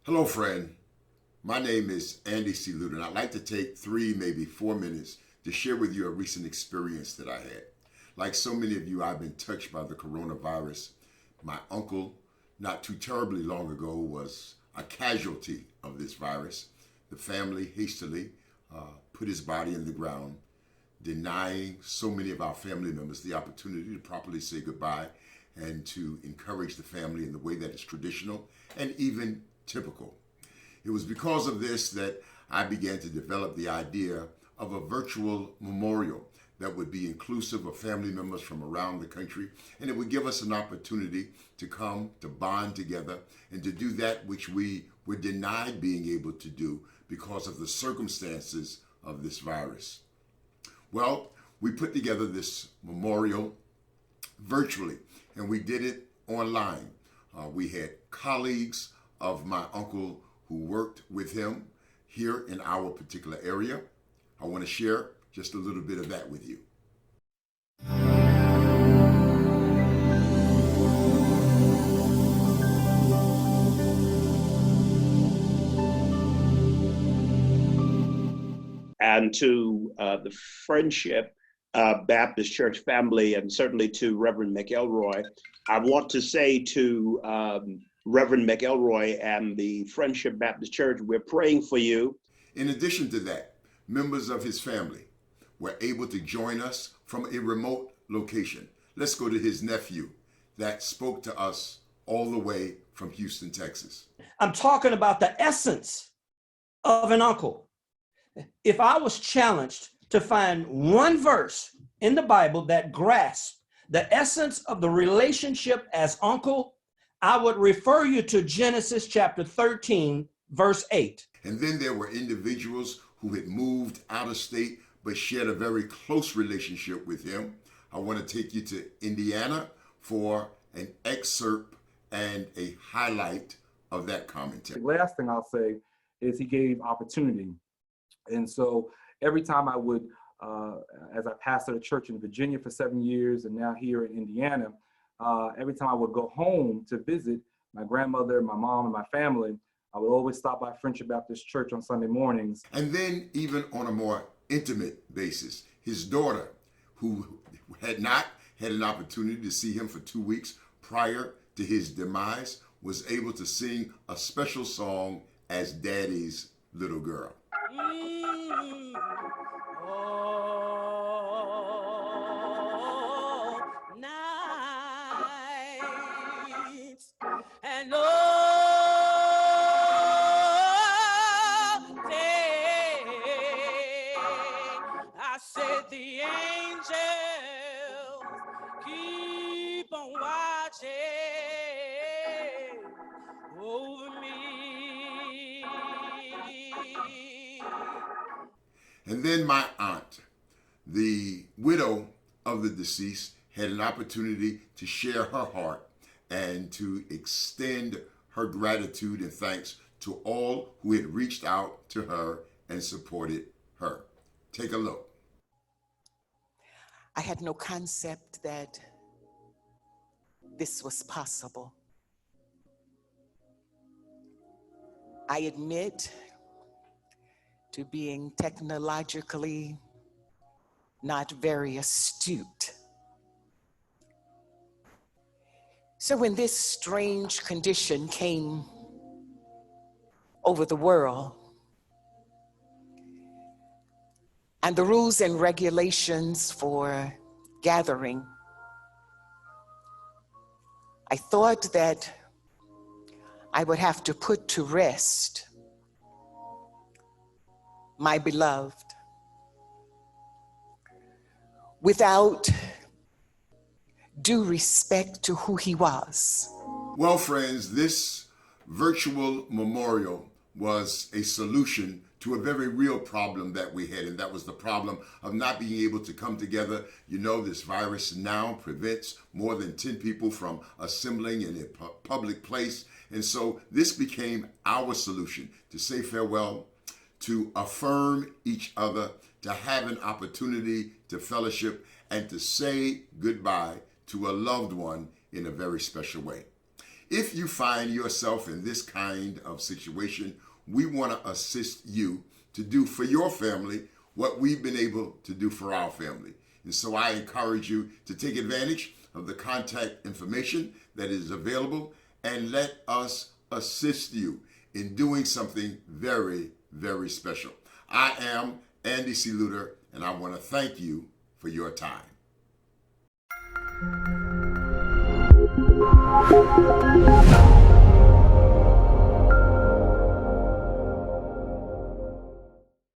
Hello, friend. My name is Andy C. Luton. I'd like to take 3, maybe 4 minutes to share with you a recent experience that I had. Like so many of you, I've been touched by the coronavirus. My uncle, not too terribly long ago, was a casualty of this virus. The family hastily put his body in the ground, denying so many of our family members the opportunity to properly say goodbye and to encourage the family in the way that is traditional and even typical. It was because of this that I began to develop the idea of a virtual memorial that would be inclusive of family members from around the country, and it would give us an opportunity to come, to bond together, and to do that which we were denied being able to do because of the circumstances of this virus. Well, we put together this memorial virtually, and we did it online. We had colleagues of my uncle who worked with him here in our particular area. I want to share just a little bit of that with you. And to the Friendship Baptist Church family, and certainly to Reverend McElroy, I want to say to Reverend McElroy and the Friendship Baptist Church, we're praying for you. In addition to that, members of his family were able to join us from a remote location. Let's go to his nephew that spoke to us all the way from Houston, Texas. I'm talking about the essence of an uncle. If I was challenged to find one verse in the Bible that grasped the essence of the relationship as uncle, I would refer you to Genesis chapter 13, verse 8. And then there were individuals who had moved out of state but shared a very close relationship with him. I want to take you to Indiana for an excerpt and a highlight of that commentary. The last thing I'll say is he gave opportunity. And so every time I would, as I pastored a church in Virginia for 7 years and now here in Indiana, every time I would go home to visit my grandmother, my mom, and my family, I would always stop by Friendship Baptist Church on Sunday mornings. And then even on a more intimate basis, his daughter, who had not had an opportunity to see him for 2 weeks prior to his demise, was able to sing a special song as Daddy's little girl. Nights and all day, I said the angels keep on watching over me. And then my aunt, the widow of the deceased, had an opportunity to share her heart and to extend her gratitude and thanks to all who had reached out to her and supported her. Take a look. I had no concept that this was possible. I admit to being technologically not very astute. So when this strange condition came over the world, and the rules and regulations for gathering, I thought that I would have to put to rest my beloved without due respect to who he was. Well, friends, this virtual memorial was a solution to a very real problem that we had, and that was the problem of not being able to come together. You know, this virus now prevents more than 10 people from assembling in a public place. And so this became our solution to say farewell, to affirm each other, to have an opportunity to fellowship and to say goodbye to a loved one in a very special way. If you find yourself in this kind of situation, we want to assist you to do for your family what we've been able to do for our family. And so I encourage you to take advantage of the contact information that is available and let us assist you in doing something very, very special. I am Andy C. Luter, and I want to thank you for your time.